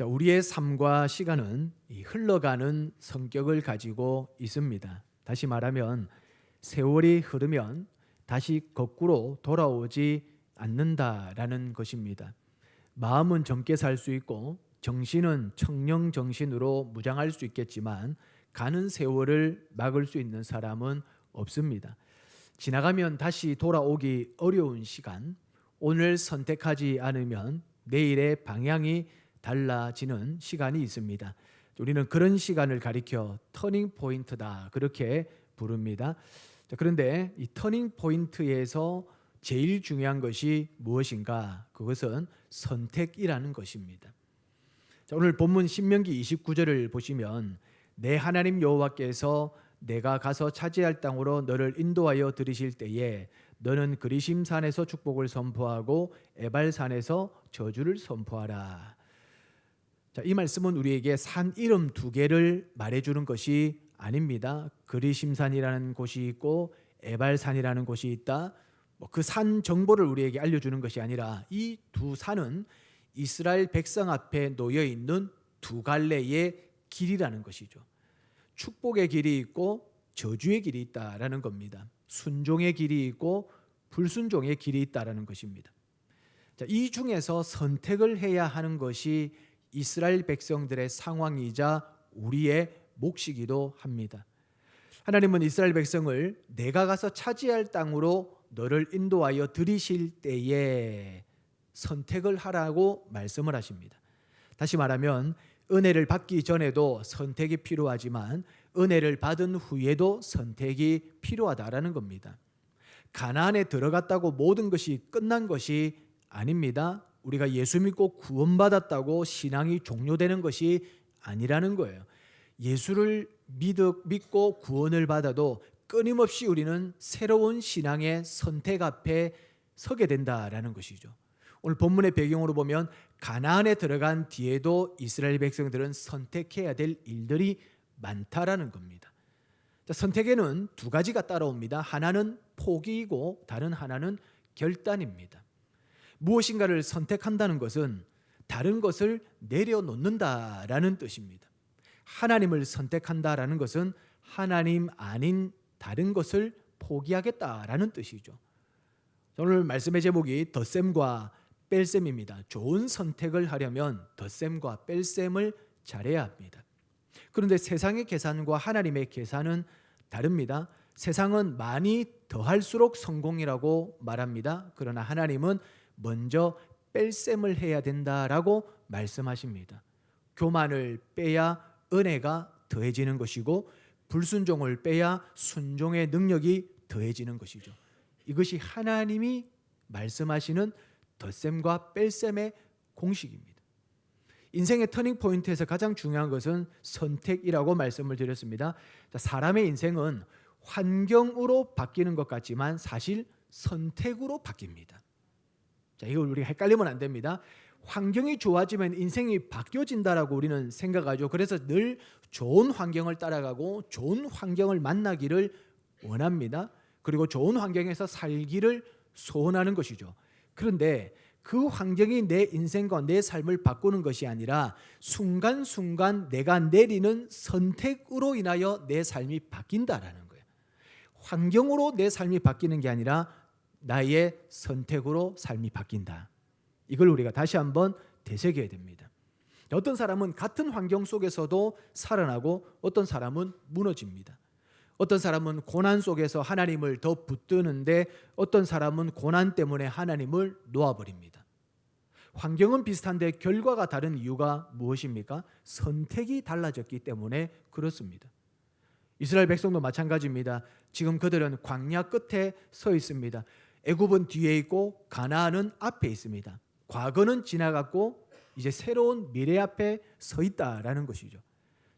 자, 우리의 삶과 시간은 이 흘러가는 성격을 가지고 있습니다. 다시 말하면 세월이 흐르면 다시 거꾸로 돌아오지 않는다라는 것입니다. 마음은 젊게 살 수 있고 정신은 청령 정신으로 무장할 수 있겠지만 가는 세월을 막을 수 있는 사람은 없습니다. 지나가면 다시 돌아오기 어려운 시간, 오늘 선택하지 않으면 내일의 방향이 달라지는 시간이 있습니다. 우리는 그런 시간을 가리켜 터닝 포인트다 그렇게 부릅니다. 그런데 이 터닝 포인트에서 제일 중요한 것이 무엇인가? 그것은 선택이라는 것입니다. 자, 오늘 본문 신명기 29절을 보시면 내 하나님 여호와께서 내가 가서 차지할 땅으로 너를 인도하여 들이실 때에 너는 그리심산에서 축복을 선포하고 에발산에서 저주를 선포하라. 자, 이 말씀은 우리에게 산 이름 두 개를 말해주는 것이 아닙니다. 그리심산이라는 곳이 있고 에발산이라는 곳이 있다. 그 산 정보를 우리에게 알려주는 것이 아니라 이 두 산은 이스라엘 백성 앞에 놓여 있는 두 갈래의 길이라는 것이죠. 축복의 길이 있고 저주의 길이 있다라는 겁니다. 순종의 길이 있고 불순종의 길이 있다라는 것입니다. 자, 이 중에서 선택을 해야 하는 것이 이스라엘 백성들의 상황이자 우리의 몫이기도 합니다. 하나님은 이스라엘 백성을 내가 가서 차지할 땅으로 너를 인도하여 들이실 때에 선택을 하라고 말씀을 하십니다. 다시 말하면 은혜를 받기 전에도 선택이 필요하지만 은혜를 받은 후에도 선택이 필요하다라는 겁니다. 가나안에 들어갔다고 모든 것이 끝난 것이 아닙니다. 우리가 예수 믿고 구원받았다고 신앙이 종료되는 것이 아니라는 거예요. 예수를 믿고 구원을 받아도 끊임없이 우리는 새로운 신앙의 선택 앞에 서게 된다라는 것이죠. 오늘 본문의 배경으로 보면 가나안에 들어간 뒤에도 이스라엘 백성들은 선택해야 될 일들이 많다라는 겁니다. 자, 선택에는 두 가지가 따라옵니다. 하나는 포기이고 다른 하나는 결단입니다. 무엇인가를 선택한다는 것은 다른 것을 내려놓는다라는 뜻입니다. 하나님을 선택한다라는 것은 하나님 아닌 다른 것을 포기하겠다라는 뜻이죠. 오늘 말씀의 제목이 덧셈과 뺄셈입니다. 좋은 선택을 하려면 덧셈과 뺄셈을 잘해야 합니다. 그런데 세상의 계산과 하나님의 계산은 다릅니다. 세상은 많이 더할수록 성공이라고 말합니다. 그러나 하나님은 먼저 뺄셈을 해야 된다라고 말씀하십니다. 교만을 빼야 은혜가 더해지는 것이고 불순종을 빼야 순종의 능력이 더해지는 것이죠. 이것이 하나님이 말씀하시는 덧셈과 뺄셈의 공식입니다. 인생의 터닝 포인트에서 가장 중요한 것은 선택이라고 말씀을 드렸습니다. 사람의 인생은 환경으로 바뀌는 것 같지만 사실 선택으로 바뀝니다. 자, 이걸 우리가 헷갈리면 안 됩니다. 환경이 좋아지면 인생이 바뀌어진다라고 우리는 생각하죠. 그래서 늘 좋은 환경을 따라가고 좋은 환경을 만나기를 원합니다. 그리고 좋은 환경에서 살기를 소원하는 것이죠. 그런데 그 환경이 내 인생과 내 삶을 바꾸는 것이 아니라 순간순간 내가 내리는 선택으로 인하여 내 삶이 바뀐다라는 거예요. 환경으로 내 삶이 바뀌는 게 아니라 나의 선택으로 삶이 바뀐다. 이걸 우리가 다시 한번 되새겨야 됩니다. 어떤 사람은 같은 환경 속에서도 살아나고 어떤 사람은 무너집니다. 어떤 사람은 고난 속에서 하나님을 더 붙드는데 어떤 사람은 고난 때문에 하나님을 놓아버립니다. 환경은 비슷한데 결과가 다른 이유가 무엇입니까? 선택이 달라졌기 때문에 그렇습니다. 이스라엘 백성도 마찬가지입니다. 지금 그들은 광야 끝에 서 있습니다. 애굽은 뒤에 있고 가나안은 앞에 있습니다. 과거는 지나갔고 이제 새로운 미래 앞에 서 있다라는 것이죠.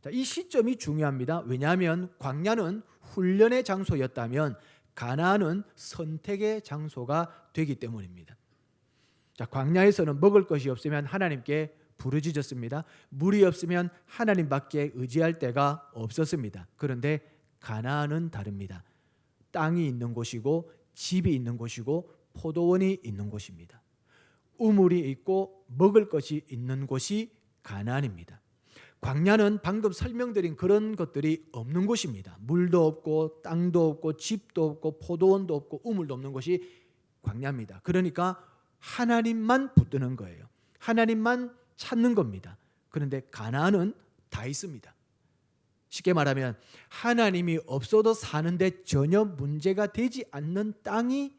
자, 이 시점이 중요합니다. 왜냐하면 광야는 훈련의 장소였다면 가나안은 선택의 장소가 되기 때문입니다. 자, 광야에서는 먹을 것이 없으면 하나님께 부르짖었습니다. 물이 없으면 하나님밖에 의지할 데가 없었습니다. 그런데 가나안은 다릅니다. 땅이 있는 곳이고 집이 있는 곳이고 포도원이 있는 곳입니다. 우물이 있고 먹을 것이 있는 곳이 가나안입니다. 광야는 방금 설명드린 그런 것들이 없는 곳입니다. 물도 없고 땅도 없고 집도 없고 포도원도 없고 우물도 없는 곳이 광야입니다. 그러니까 하나님만 붙드는 거예요. 하나님만 찾는 겁니다. 그런데 가나안은 다 있습니다. 쉽게 말하면 하나님이 없어도 사는데 전혀 문제가 되지 않는 땅이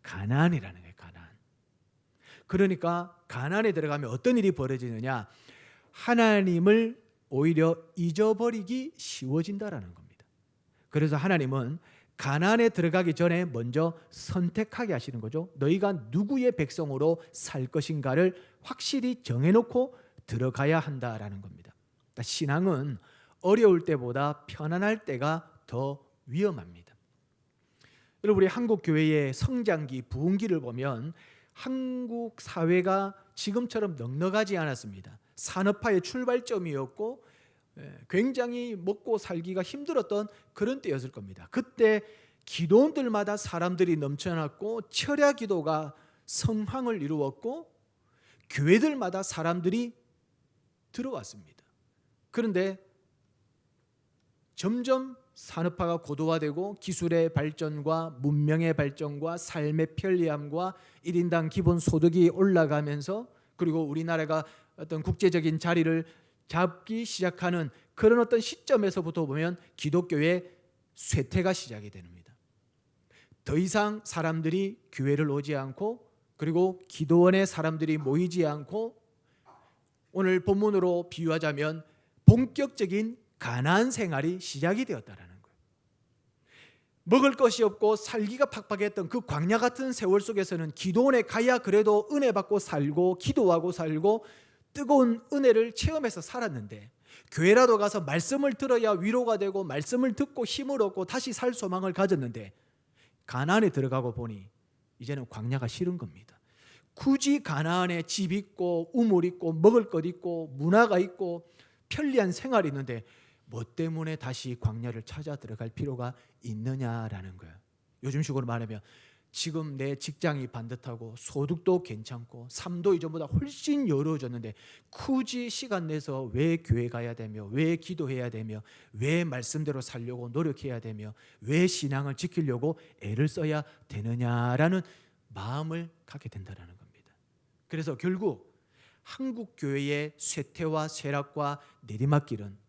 가나안이라는 거예요. 가나안. 그러니까 가나안에 들어가면 어떤 일이 벌어지느냐? 하나님을 오히려 잊어버리기 쉬워진다라는 겁니다. 그래서 하나님은 가나안에 들어가기 전에 먼저 선택하게 하시는 거죠. 너희가 누구의 백성으로 살 것인가를 확실히 정해놓고 들어가야 한다라는 겁니다. 그러니까 신앙은 어려울 때보다 편안할 때가 더 위험합니다. 여러분, 우리 한국 교회의 성장기, 부흥기를 보면 한국 사회가 지금처럼 넉넉하지 않았습니다. 산업화의 출발점이었고 굉장히 먹고 살기가 힘들었던 그런 때였을 겁니다. 그때 기도원들마다 사람들이 넘쳐났고 철야 기도가 성황을 이루었고 교회들마다 사람들이 들어왔습니다. 그런데 점점 산업화가 고도화되고 기술의 발전과 문명의 발전과 삶의 편리함과 1인당 기본 소득이 올라가면서 그리고 우리나라가 어떤 국제적인 자리를 잡기 시작하는 그런 어떤 시점에서부터 보면 기독교의 쇠퇴가 시작이 됩니다. 더 이상 사람들이 교회를 오지 않고 그리고 기도원에 사람들이 모이지 않고 오늘 본문으로 비유하자면 본격적인 가나안 생활이 시작이 되었다라는 거예요. 먹을 것이 없고 살기가 팍팍했던 그 광야 같은 세월 속에서는 기도원에 가야 그래도 은혜 받고 살고 기도하고 살고 뜨거운 은혜를 체험해서 살았는데 교회라도 가서 말씀을 들어야 위로가 되고 말씀을 듣고 힘을 얻고 다시 살 소망을 가졌는데 가나안에 들어가고 보니 이제는 광야가 싫은 겁니다. 굳이 가나안에 집 있고 우물 있고 먹을 것 있고 문화가 있고 편리한 생활이 있는데 뭐 때문에 다시 광야를 찾아 들어갈 필요가 있느냐라는 거예요. 요즘식으로 말하면 지금 내 직장이 반듯하고 소득도 괜찮고 삶도 이전보다 훨씬 여유로워졌는데 굳이 시간 내서 왜 교회 가야 되며 왜 기도해야 되며 왜 말씀대로 살려고 노력해야 되며 왜 신앙을 지키려고 애를 써야 되느냐라는 마음을 갖게 된다는 겁니다. 그래서 결국 한국 교회의 쇠퇴와 쇠락과 내리막길은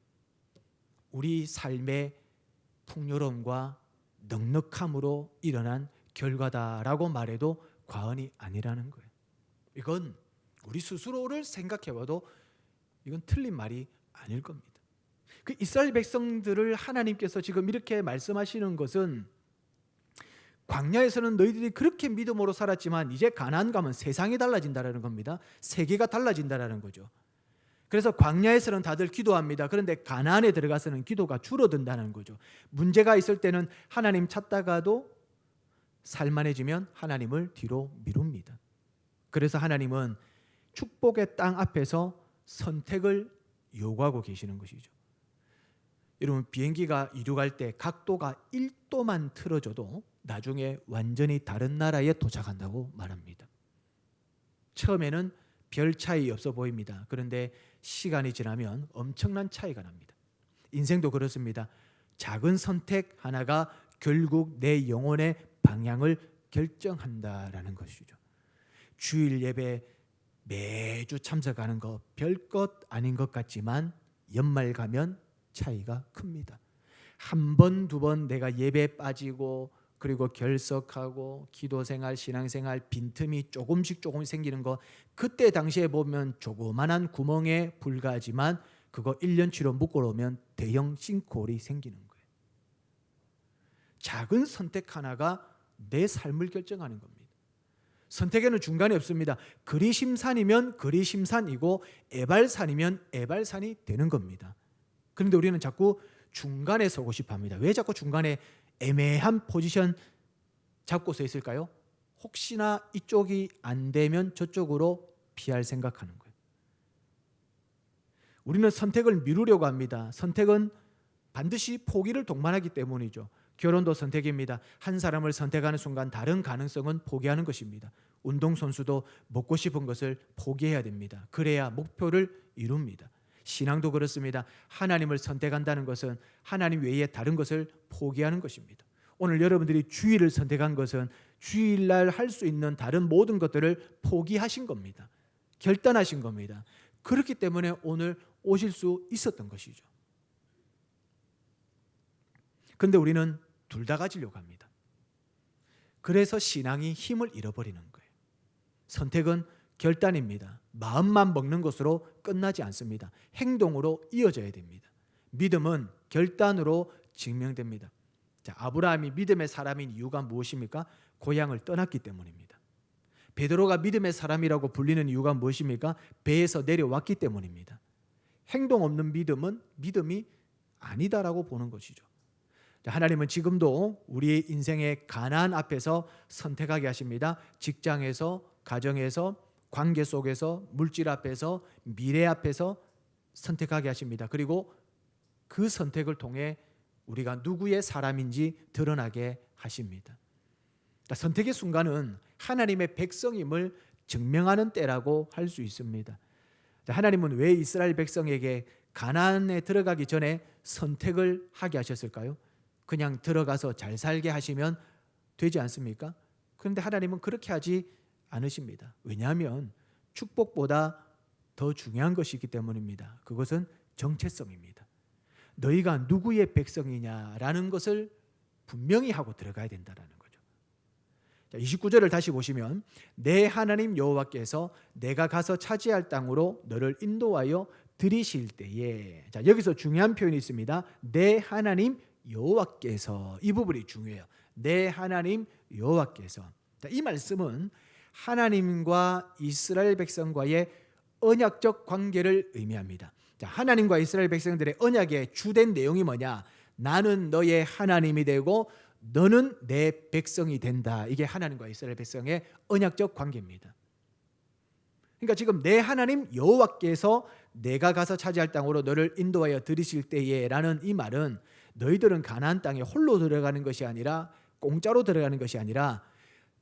우리 삶의 풍요로움과 넉넉함으로 일어난 결과다라고 말해도 과언이 아니라는 거예요. 이건 우리 스스로를 생각해봐도 이건 틀린 말이 아닐 겁니다. 그 이스라엘 백성들을 하나님께서 지금 이렇게 말씀하시는 것은 광야에서는 너희들이 그렇게 믿음으로 살았지만 이제 가나안 가면 세상이 달라진다는 겁니다. 세계가 달라진다는 거죠. 그래서 광야에서는 다들 기도합니다. 그런데 가나안에 들어가서는 기도가 줄어든다는 거죠. 문제가 있을 때는 하나님 찾다가도 살만해지면 하나님을 뒤로 미룹니다. 그래서 하나님은 축복의 땅 앞에서 선택을 요구하고 계시는 것이죠. 여러분, 비행기가 이륙할 때 각도가 1도만 틀어져도 나중에 완전히 다른 나라에 도착한다고 말합니다. 처음에는 별 차이 없어 보입니다. 그런데 시간이 지나면 엄청난 차이가 납니다. 인생도 그렇습니다. 작은 선택 하나가 결국 내 영혼의 방향을 결정한다라는 것이죠. 주일 예배 매주 참석하는 거 별것 아닌 것 같지만 연말 가면 차이가 큽니다. 한 번, 두 번 내가 예배에 빠지고 그리고 결석하고 기도생활, 신앙생활 빈틈이 조금씩 생기는 거 그때 당시에 보면 조그만한 구멍에 불과하지만 그거 1년치로 묶어놓으면 대형 싱크홀이 생기는 거예요. 작은 선택 하나가 내 삶을 결정하는 겁니다. 선택에는 중간이 없습니다. 그리심산이면 그리심산이고 에발산이면 에발산이 되는 겁니다. 그런데 우리는 자꾸 중간에 서고 싶어 합니다. 왜 자꾸 중간에 애매한 포지션 잡고 서 있을까요? 혹시나 이쪽이 안 되면 저쪽으로 피할 생각하는 거예요. 우리는 선택을 미루려고 합니다. 선택은 반드시 포기를 동반하기 때문이죠. 결혼도 선택입니다. 한 사람을 선택하는 순간 다른 가능성은 포기하는 것입니다. 운동선수도 먹고 싶은 것을 포기해야 됩니다. 그래야 목표를 이룹니다. 신앙도 그렇습니다. 하나님을 선택한다는 것은 하나님 외에 다른 것을 포기하는 것입니다. 오늘 여러분들이 주일을 선택한 것은 주일날 할 수 있는 다른 모든 것들을 포기하신 겁니다. 결단하신 겁니다. 그렇기 때문에 오늘 오실 수 있었던 것이죠. 그런데 우리는 둘 다 가지려고 합니다. 그래서 신앙이 힘을 잃어버리는 거예요. 선택은 결단입니다. 마음만 먹는 것으로 끝나지 않습니다. 행동으로 이어져야 됩니다. 믿음은 결단으로 증명됩니다. 자, 아브라함이 믿음의 사람인 이유가 무엇입니까? 고향을 떠났기 때문입니다. 베드로가 믿음의 사람이라고 불리는 이유가 무엇입니까? 배에서 내려왔기 때문입니다. 행동 없는 믿음은 믿음이 아니다라고 보는 것이죠. 하나님은 지금도 우리의 인생의 가난 앞에서 선택하게 하십니다. 직장에서, 가정에서, 관계 속에서, 물질 앞에서, 미래 앞에서 선택하게 하십니다. 그리고 그 선택을 통해 우리가 누구의 사람인지 드러나게 하십니다. 선택의 순간은 하나님의 백성임을 증명하는 때라고 할 수 있습니다. 하나님은 왜 이스라엘 백성에게 가나안에 들어가기 전에 선택을 하게 하셨을까요? 그냥 들어가서 잘 살게 하시면 되지 않습니까? 그런데 하나님은 그렇게 하지 않으십니다. 왜냐하면 축복보다 더 중요한 것이기 때문입니다. 그것은 정체성입니다. 너희가 누구의 백성이냐라는 것을 분명히 하고 들어가야 된다는 거죠. 29절을 다시 보시면 내 하나님 여호와께서 내가 가서 차지할 땅으로 너를 인도하여 들이실 때에, 자, 여기서 중요한 표현이 있습니다. 내 하나님 여호와께서, 이 부분이 중요해요. 내 하나님 여호와께서. 이 말씀은 하나님과 이스라엘 백성과의 언약적 관계를 의미합니다. 자, 하나님과 이스라엘 백성들의 언약의 주된 내용이 뭐냐? 나는 너의 하나님이 되고 너는 내 백성이 된다. 이게 하나님과 이스라엘 백성의 언약적 관계입니다. 그러니까 지금 내 하나님 여호와께서 내가 가서 차지할 땅으로 너를 인도하여 들이실 때에 라는 이 말은 너희들은 가나안 땅에 홀로 들어가는 것이 아니라, 공짜로 들어가는 것이 아니라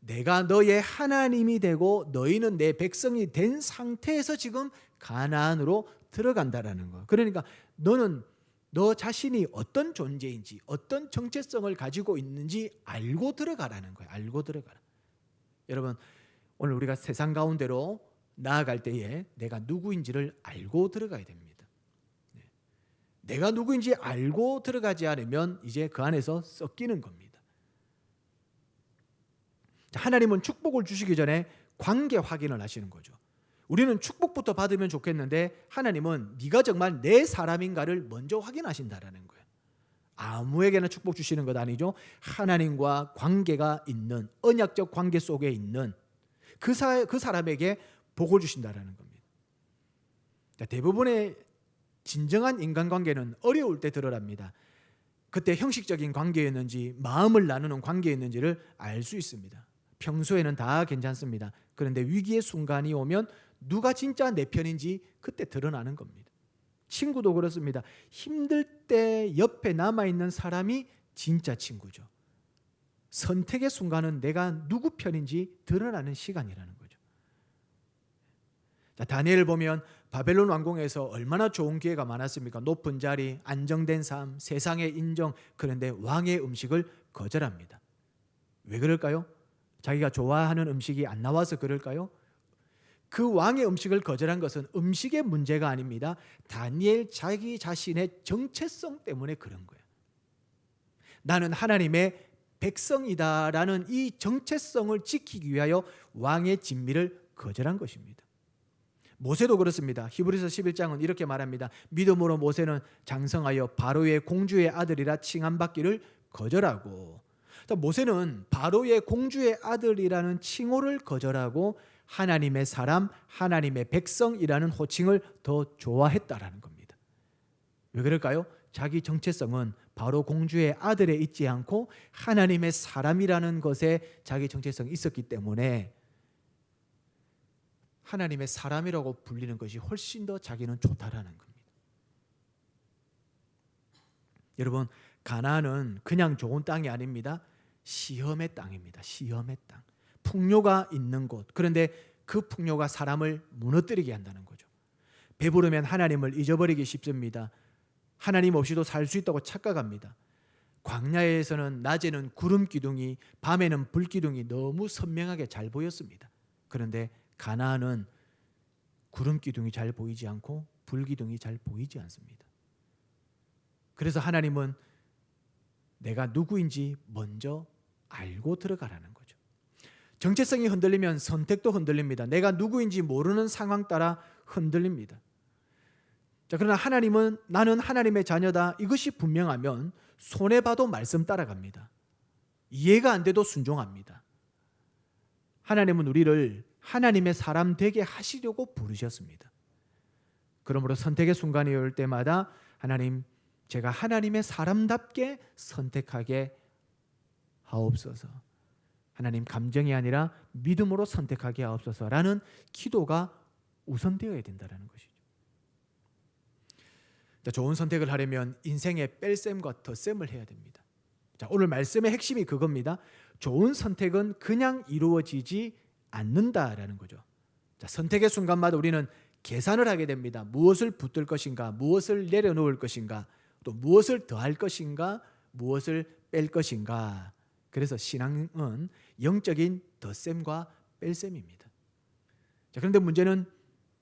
내가 너의 하나님이 되고 너희는 내 백성이 된 상태에서 지금 가나안으로 들어간다라는 거. 그러니까 너는 너 자신이 어떤 존재인지, 어떤 정체성을 가지고 있는지 알고 들어가라는 거예요. 알고 들어가라. 여러분, 오늘 우리가 세상 가운데로 나아갈 때에 내가 누구인지를 알고 들어가야 됩니다. 내가 누구인지 알고 들어가지 않으면 이제 그 안에서 섞이는 겁니다. 하나님은 축복을 주시기 전에 관계 확인을 하시는 거죠. 우리는 축복부터 받으면 좋겠는데 하나님은 네가 정말 내 사람인가를 먼저 확인하신다라는 거예요. 아무에게나 축복 주시는 것 아니죠. 하나님과 관계가 있는, 언약적 관계 속에 있는 그 사람에게 복을 주신다라는 겁니다. 대부분의 진정한 인간관계는 어려울 때 드러납니다. 그때 형식적인 관계였는지 마음을 나누는 관계였는지를 알 수 있습니다. 평소에는 다 괜찮습니다. 그런데 위기의 순간이 오면 누가 진짜 내 편인지 그때 드러나는 겁니다. 친구도 그렇습니다. 힘들 때 옆에 남아있는 사람이 진짜 친구죠. 선택의 순간은 내가 누구 편인지 드러나는 시간이라는 거죠. 자, 다니엘을 보면 바벨론 왕궁에서 얼마나 좋은 기회가 많았습니까? 높은 자리, 안정된 삶, 세상의 인정. 그런데 왕의 음식을 거절합니다. 왜 그럴까요? 자기가 좋아하는 음식이 안 나와서 그럴까요? 그 왕의 음식을 거절한 것은 음식의 문제가 아닙니다. 다니엘 자기 자신의 정체성 때문에 그런 거예요. 나는 하나님의 백성이다라는 이 정체성을 지키기 위하여 왕의 진미를 거절한 것입니다. 모세도 그렇습니다. 히브리서 11장은 이렇게 말합니다. 믿음으로 모세는 장성하여 바로의 공주의 아들이라 칭함받기를 거절하고, 모세는 바로의 공주의 아들이라는 칭호를 거절하고 하나님의 사람, 하나님의 백성이라는 호칭을 더 좋아했다라는 겁니다. 왜 그럴까요? 자기 정체성은 바로 공주의 아들에 있지 않고 하나님의 사람이라는 것에 자기 정체성이 있었기 때문에 하나님의 사람이라고 불리는 것이 훨씬 더 자기는 좋다라는 겁니다. 여러분, 가나안은 그냥 좋은 땅이 아닙니다. 시험의 땅입니다. 시험의 땅. 풍요가 있는 곳. 그런데 그 풍요가 사람을 무너뜨리게 한다는 거죠. 배부르면 하나님을 잊어버리기 쉽습니다. 하나님 없이도 살 수 있다고 착각합니다. 광야에서는 낮에는 구름 기둥이, 밤에는 불 기둥이 너무 선명하게 잘 보였습니다. 그런데 가나안은 구름 기둥이 잘 보이지 않고 불 기둥이 잘 보이지 않습니다. 그래서 하나님은 내가 누구인지 먼저 알고 들어가라는 거죠. 정체성이 흔들리면 선택도 흔들립니다. 내가 누구인지 모르는 상황 따라 흔들립니다. 자, 그러나 하나님은 나는 하나님의 자녀다, 이것이 분명하면 손해봐도 말씀 따라갑니다. 이해가 안 돼도 순종합니다. 하나님은 우리를 하나님의 사람 되게 하시려고 부르셨습니다. 그러므로 선택의 순간이 올 때마다 하나님, 제가 하나님의 사람답게 선택하게 하옵소서. 하나님, 감정이 아니라 믿음으로 선택하게 하옵소서라는 기도가 우선되어야 된다는 것이죠. 자, 좋은 선택을 하려면 인생의 뺄셈과 덧셈을 해야 됩니다. 자, 오늘 말씀의 핵심이 그겁니다. 좋은 선택은 그냥 이루어지지 않는다라는 거죠. 자, 선택의 순간마다 우리는 계산을 하게 됩니다. 무엇을 붙들 것인가, 무엇을 내려놓을 것인가, 또 무엇을 더할 것인가, 무엇을 뺄 것인가. 그래서 신앙은 영적인 덧셈과 뺄셈입니다. 자, 그런데 문제는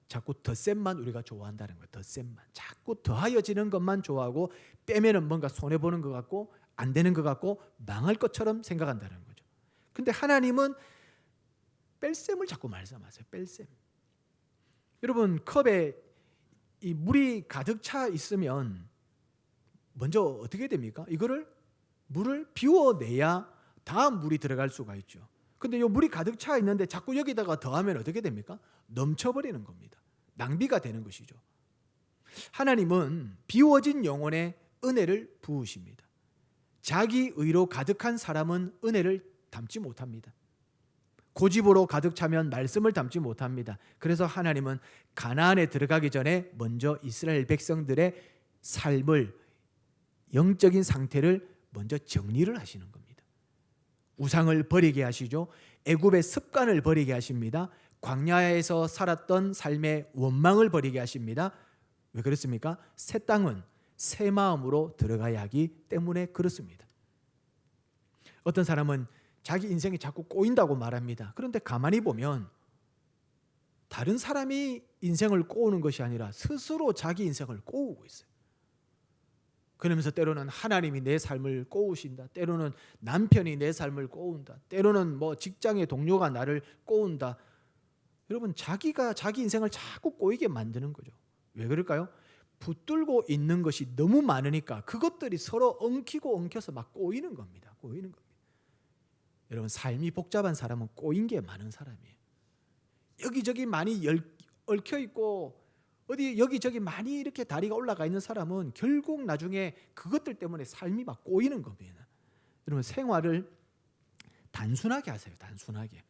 자꾸 덧셈만 우리가 좋아한다는 거예요. 덧셈만. 자꾸 더하여지는 것만 좋아하고 빼면은 뭔가 손해보는 것 같고 안 되는 것 같고 망할 것처럼 생각한다는 거죠. 근데 하나님은 뺄셈을 자꾸 말씀하세요. 뺄셈. 여러분, 컵에 이 물이 가득 차 있으면 먼저 어떻게 됩니까? 이거를 물을 비워내야 다음 물이 들어갈 수가 있죠. 근데 이 물이 가득 차 있는데 자꾸 여기다가 더하면 어떻게 됩니까? 넘쳐버리는 겁니다. 낭비가 되는 것이죠. 하나님은 비워진 영혼에 은혜를 부으십니다. 자기 의로 가득한 사람은 은혜를 담지 못합니다. 고집으로 가득 차면 말씀을 담지 못합니다. 그래서 하나님은 가나안에 들어가기 전에 먼저 이스라엘 백성들의 삶을, 영적인 상태를 먼저 정리를 하시는 겁니다. 우상을 버리게 하시죠. 애굽의 습관을 버리게 하십니다. 광야에서 살았던 삶의 원망을 버리게 하십니다. 왜 그렇습니까? 새 땅은 새 마음으로 들어가야 하기 때문에 그렇습니다. 어떤 사람은 자기 인생이 자꾸 꼬인다고 말합니다. 그런데 가만히 보면 다른 사람이 인생을 꼬우는 것이 아니라 스스로 자기 인생을 꼬우고 있어요. 그러면서 때로는 하나님이 내 삶을 꼬우신다, 때로는 남편이 내 삶을 꼬운다, 때로는 뭐 직장의 동료가 나를 꼬운다. 여러분, 자기가 자기 인생을 자꾸 꼬이게 만드는 거죠. 왜 그럴까요? 붙들고 있는 것이 너무 많으니까 그것들이 서로 엉키고 엉켜서 막 꼬이는 겁니다. 꼬이는 겁니다. 여러분, 삶이 복잡한 사람은 꼬인 게 많은 사람이에요. 여기저기 많이 얽혀 있고 어디 여기저기 많이 이렇게 다리가 올라가 있는 사람은 결국 나중에 그것들 때문에 삶이 막 꼬이는 겁니다. 여러분, 생활을 단순하게 하세요. 단순하게.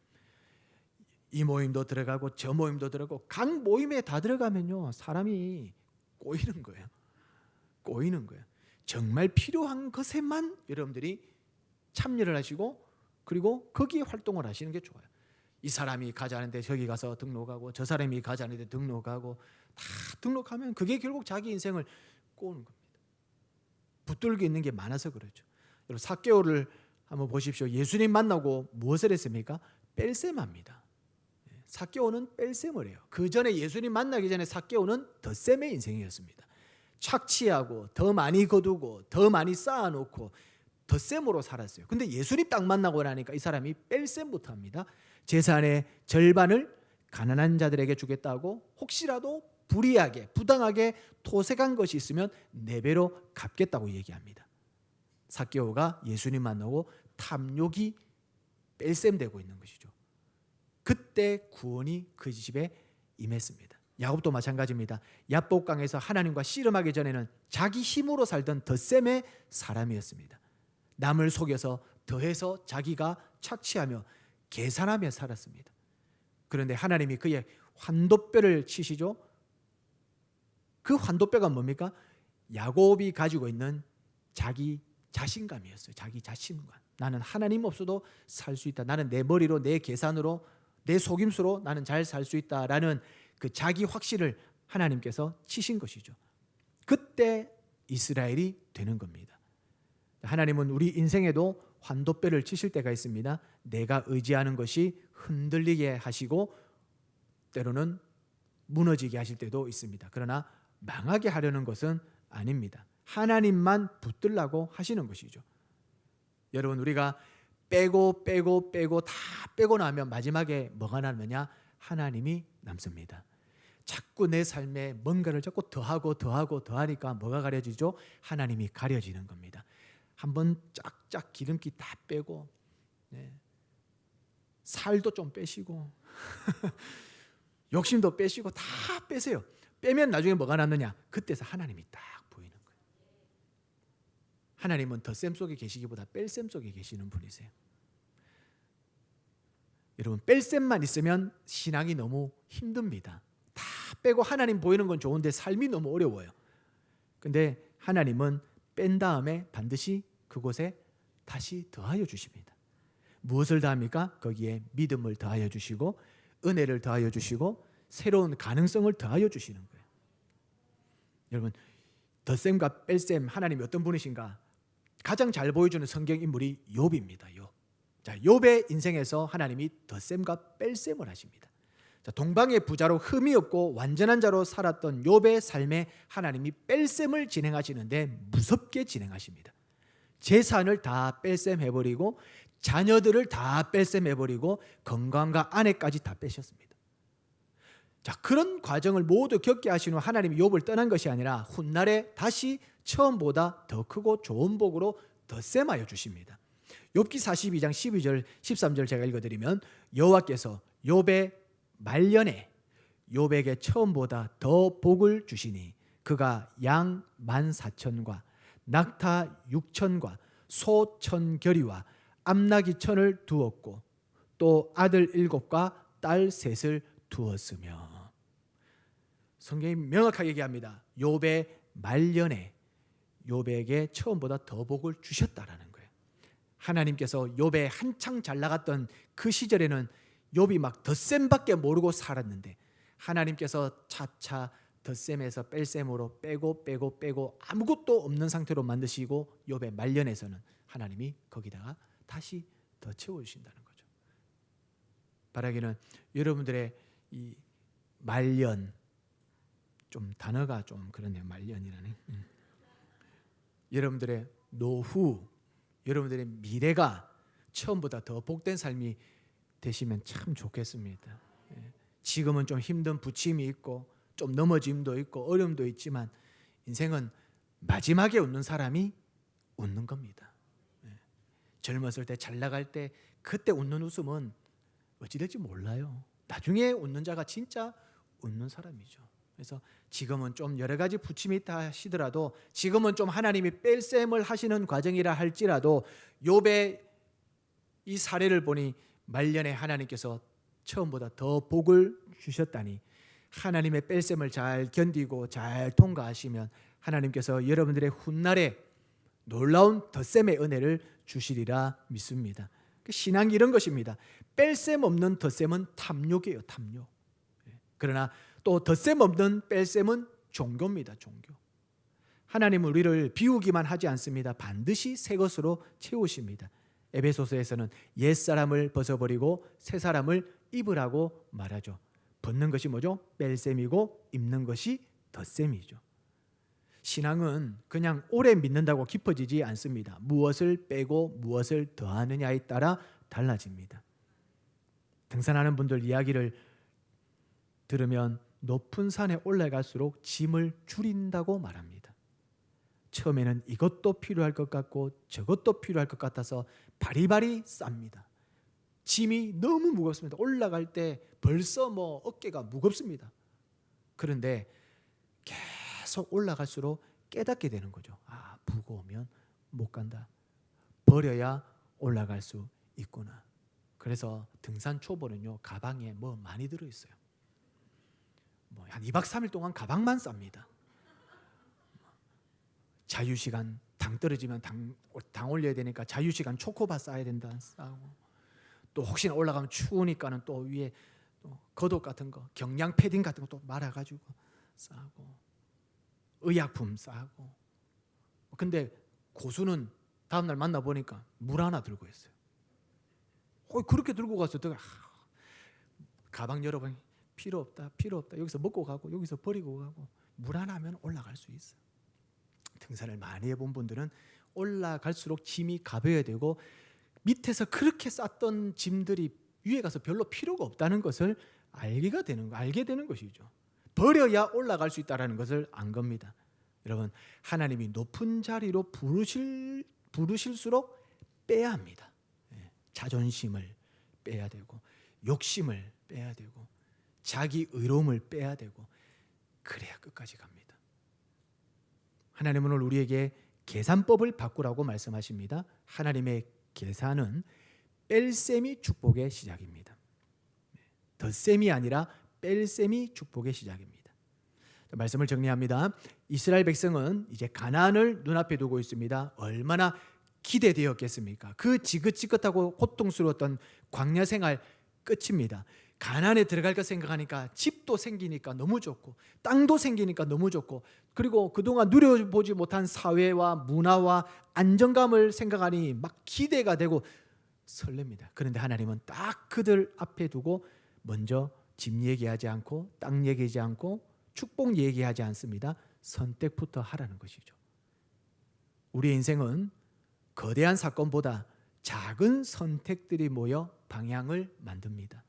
이 모임도 들어가고 저 모임도 들어가고 각 모임에 다 들어가면요, 사람이 꼬이는 거예요. 꼬이는 거예요. 정말 필요한 것에만 여러분들이 참여를 하시고 그리고 거기에 활동을 하시는 게 좋아요. 이 사람이 가자는데 저기 가서 등록하고 저 사람이 가자는데 등록하고 다 등록하면 그게 결국 자기 인생을 꼬는 겁니다. 붙들고 있는 게 많아서 그렇죠. 여러분, 삭개오를 한번 보십시오. 예수님 만나고 무엇을 했습니까? 뺄셈합니다. 삭개오는 뺄셈을 해요. 그 전에 예수님 만나기 전에 삭개오는 덧셈의 인생이었습니다. 착취하고 더 많이 거두고 더 많이 쌓아놓고 덧셈으로 살았어요. 근데 예수님 딱 만나고 나니까 이 사람이 뺄셈부터 합니다. 재산의 절반을 가난한 자들에게 주겠다고, 혹시라도 불이하게 부당하게 토색한 것이 있으면 4배로 갚겠다고 얘기합니다. 삭개오가 예수님 만나고 탐욕이 뺄셈되고 있는 것이죠. 그때 구원이 그 집에 임했습니다. 야곱도 마찬가지입니다. 야복강에서 하나님과 씨름하기 전에는 자기 힘으로 살던 덧셈의 사람이었습니다. 남을 속여서 더해서 자기가 착취하며 계산하며 살았습니다. 그런데 하나님이 그의 환도뼈를 치시죠. 그 환도뼈가 뭡니까? 야곱이 가지고 있는 자기 자신감이었어요. 자기 자신감. 나는 하나님 없어도 살 수 있다. 나는 내 머리로, 내 계산으로, 내 속임수로 나는 잘 살 수 있다라는 그 자기 확신을 하나님께서 치신 것이죠. 그때 이스라엘이 되는 겁니다. 하나님은 우리 인생에도 환도뼈를 치실 때가 있습니다. 내가 의지하는 것이 흔들리게 하시고 때로는 무너지게 하실 때도 있습니다. 그러나 망하게 하려는 것은 아닙니다. 하나님만 붙들라고 하시는 것이죠. 여러분, 우리가 빼고 다 빼고 나면 마지막에 뭐가 남느냐? 하나님이 남습니다. 자꾸 내 삶에 뭔가를 자꾸 더하니까 뭐가 가려지죠? 하나님이 가려지는 겁니다. 한번 쫙쫙 기름기 다 빼고, 살도 좀 빼시고 욕심도 빼시고 다 빼세요. 빼면 나중에 뭐가 남느냐? 그때서 하나님이 딱 보이는 거예요. 하나님은 덧셈 속에 계시기보다 뺄셈 속에 계시는 분이세요. 여러분, 뺄셈만 있으면 신앙이 너무 힘듭니다. 다 빼고 하나님 보이는 건 좋은데 삶이 너무 어려워요. 근데 하나님은 뺀 다음에 반드시 그곳에 다시 더하여 주십니다. 무엇을 더합니까? 거기에 믿음을 더하여 주시고 은혜를 더하여 주시고 새로운 가능성을 더하여 주시는 거예요. 여러분, 덧셈과 뺄셈, 하나님이 어떤 분이신가? 가장 잘 보여주는 성경 인물이 욥입니다. 욥. 자, 욥의 인생에서 하나님이 덧셈과 뺄셈을 하십니다. 자, 동방의 부자로 흠이 없고 완전한 자로 살았던 욥의 삶에 하나님이 뺄셈을 진행하시는데 무섭게 진행하십니다. 재산을 다 뺄셈해버리고 자녀들을 다 뺄셈해버리고 건강과 아내까지 다 빼셨습니다. 자, 그런 과정을 모두 겪게 하신 후 하나님이 욥을 떠난 것이 아니라 훗날에 다시 처음보다 더 크고 좋은 복으로 덧셈하여 주십니다. 욥기 42장 12절 13절 제가 읽어드리면 여호와께서 욥의 말년에 욥에게 처음보다 더 복을 주시니 그가 양 14,000과 낙타 6,000과 소 1,000결이와 암나기 1,000을 두었고 또 아들 7과 딸 3을 두었으며. 성경이 명확하게 얘기합니다. 욥의 말년에 욥에게 처음보다 더 복을 주셨다라는 거예요. 하나님께서 욥의 한창 잘 나갔던 그 시절에는 욥이 막 덧셈밖에 모르고 살았는데 하나님께서 차차 덧셈에서 뺄셈으로 빼고 아무것도 없는 상태로 만드시고 욥의 말년에서는 하나님이 거기다가 다시 더 채워주신다는 거죠. 바라기는 여러분들의 이 말년, 좀 단어가 좀 그렇네요. 말년이라니. 여러분들의 노후, 여러분들의 미래가 처음보다 더 복된 삶이 되시면 참 좋겠습니다. 지금은 좀 힘든 부침이 있고 좀 넘어짐도 있고 어려움도 있지만 인생은 마지막에 웃는 사람이 웃는 겁니다. 젊었을 때 잘 나갈 때 그때 웃는 웃음은 어찌 될지 몰라요. 나중에 웃는 자가 진짜 웃는 사람이죠. 그래서 지금은 좀 여러 가지 부침이 있다 하시더라도 지금은 좀 하나님이 뺄셈을 하시는 과정이라 할지라도 욥의 이 사례를 보니 말년에 하나님께서 처음보다 더 복을 주셨다니 하나님의 뺄셈을 잘 견디고 잘 통과하시면 하나님께서 여러분들의 훗날에 놀라운 덧셈의 은혜를 주시리라 믿습니다. 신앙이 이런 것입니다. 뺄셈 없는 덧셈은 탐욕이에요. 탐욕. 그러나 또 덧셈 없는 뺄셈은 종교입니다. 종교. 하나님은 우리를 비우기만 하지 않습니다. 반드시 새 것으로 채우십니다. 에베소서에서는 옛사람을 벗어버리고 새 사람을 입으라고 말하죠. 벗는 것이 뭐죠? 뺄셈이고 입는 것이 덧셈이죠. 신앙은 그냥 오래 믿는다고 깊어지지 않습니다. 무엇을 빼고 무엇을 더하느냐에 따라 달라집니다. 등산하는 분들 이야기를 들으면 높은 산에 올라갈수록 짐을 줄인다고 말합니다. 처음에는 이것도 필요할 것 같고 저것도 필요할 것 같아서 바리바리 쌉니다. 짐이 너무 무겁습니다. 올라갈 때 벌써 어깨가 무겁습니다. 그런데 계속 올라갈수록 깨닫게 되는 거죠. 아, 무거우면 못 간다. 버려야 올라갈 수 있구나. 그래서 등산 초보는요, 가방에 많이 들어있어요. 한 2박 3일 동안 가방만 쌉니다. 자유시간 당 떨어지면 당 올려야 되니까 자유시간 초코바 싸야 된다 싸고, 또 혹시나 올라가면 추우니까는 또 위에 또 겉옷 같은 거, 경량 패딩 같은 거 또 말아가지고 싸고, 의약품 싸고. 근데 고수는 다음날 만나보니까 물 하나 들고 있어요. 그렇게 들고 가서 가방 열어보니 필요 없다 여기서 먹고 가고 여기서 버리고 가고, 물 하나 하면 올라갈 수 있어. 등산을 많이 해본 분들은 올라갈수록 짐이 가벼워야 되고, 밑에서 그렇게 쌌던 짐들이 위에 가서 별로 필요가 없다는 것을 알게 되는 것이죠. 버려야 올라갈 수 있다는 것을 안 겁니다. 여러분, 하나님이 높은 자리로 부르실수록 빼야 합니다. 자존심을 빼야 되고, 욕심을 빼야 되고, 자기 의로움을 빼야 되고, 그래야 끝까지 갑니다. 하나님은 오늘 우리에게 계산법을 바꾸라고 말씀하십니다. 하나님의 계산은 뺄셈이 축복의 시작입니다. 덧셈이 아니라 뺄셈이 축복의 시작입니다. 말씀을 정리합니다. 이스라엘 백성은 이제 가나안을 눈앞에 두고 있습니다. 얼마나 기대되었겠습니까? 그 지긋지긋하고 고통스러웠던 광야 생활 끝입니다. 가나안에 들어갈까 생각하니까 집도 생기니까 너무 좋고, 땅도 생기니까 너무 좋고, 그리고 그동안 누려보지 못한 사회와 문화와 안정감을 생각하니 막 기대가 되고 설렙니다. 그런데 하나님은 딱 그들 앞에 두고 먼저 집 얘기하지 않고, 땅 얘기하지 않고, 축복 얘기하지 않습니다. 선택부터 하라는 것이죠. 우리의 인생은 거대한 사건보다 작은 선택들이 모여 방향을 만듭니다.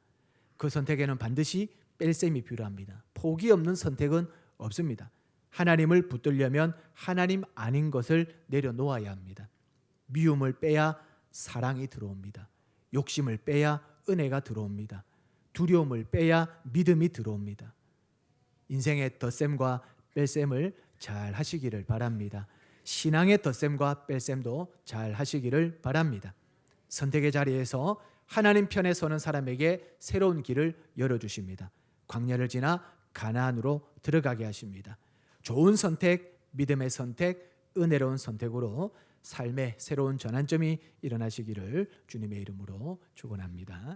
그 선택에는 반드시 뺄셈이 필요합니다. 포기 없는 선택은 없습니다. 하나님을 붙들려면 하나님 아닌 것을 내려놓아야 합니다. 미움을 빼야 사랑이 들어옵니다. 욕심을 빼야 은혜가 들어옵니다. 두려움을 빼야 믿음이 들어옵니다. 인생의 덧셈과 뺄셈을 잘 하시기를 바랍니다. 신앙의 덧셈과 뺄셈도 잘 하시기를 바랍니다. 선택의 자리에서 하나님 편에 서는 사람에게 새로운 길을 열어주십니다. 광야를 지나 가나안으로 들어가게 하십니다. 좋은 선택, 믿음의 선택, 은혜로운 선택으로 삶의 새로운 전환점이 일어나시기를 주님의 이름으로 축원합니다.